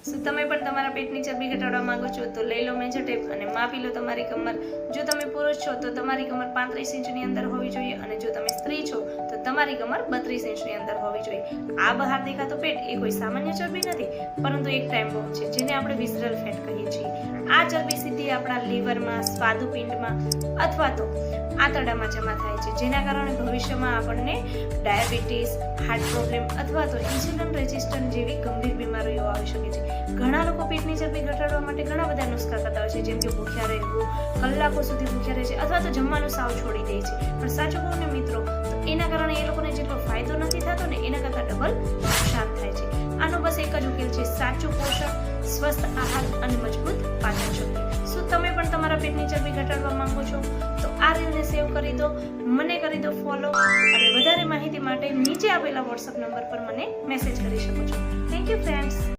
શું તમે પણ તમારા પેટની ચરબી ઘટાડવા માંગો છો તો લઈ લો મેજર ટેપ અને માપી લો તમારી કમર. જો તમે પુરુષ છો તો તમારી કમર 35 ઇંચની અંદર હોવી જોઈએ અને જો તમે સ્ત્રી છો તો તમારી કમર 32 ઇંચની અંદર હોવી જોઈએ. આ બહાર દેખાતો પેટ એ કોઈ સામાન્ય ચરબી નથી, પરંતુ એક ટાઈમ બોમ્બ છે જેને આપણે વિસરલ ફેટ કહીએ છીએ. આ ચરબી સીધી આપણા લીવરમાં, સ્વાદુપિંડમાં અથવા તો આંતરડામાં જમા થાય છે, જેના કારણે ભવિષ્યમાં આપણને ડાયાબિટીસ, હાર્ટ પ્રોબ્લેમ અથવા તો ઇન્સ્યુલિન રેઝિસ્ટન્ટ જેવી ગંભીર બીમારીઓ આવી શકે છે. ઘણા લોકો પેટની ચરબી ઘટાડવા માટે ઘણા બધા નુસ્ખા કરતા હોય છે, જેમ કે ભૂખ્યા રહેવું, કલાકો સુધી ભૂખ્યા રહે છે અથવા તો જમવાનું સાવ છોડી દે છે. પણ સાચું કહું ને મિત્રો, તો એના કારણે એ લોકોને જેટલો ફાયદો નથી થતો ને એના કરતાં ડબલ નુકસાન થાય છે. આનો બસ એક જ ઉકેલ છે, સાચું પોષણ, સ્વસ્થ આહાર અને મજબૂત પાચન શક્તિ. શું તમે પણ તમારા પેટની ચરબી ઘટાડવા માંગો છો? તો આ રીલને સેવ કરી દો, મને કરી દો ફોલો અને વધારે માહિતી માટે નીચે આપેલા વોટ્સઅપ નંબર પર મને મેસેજ કરી શકો છો. Thank you friends.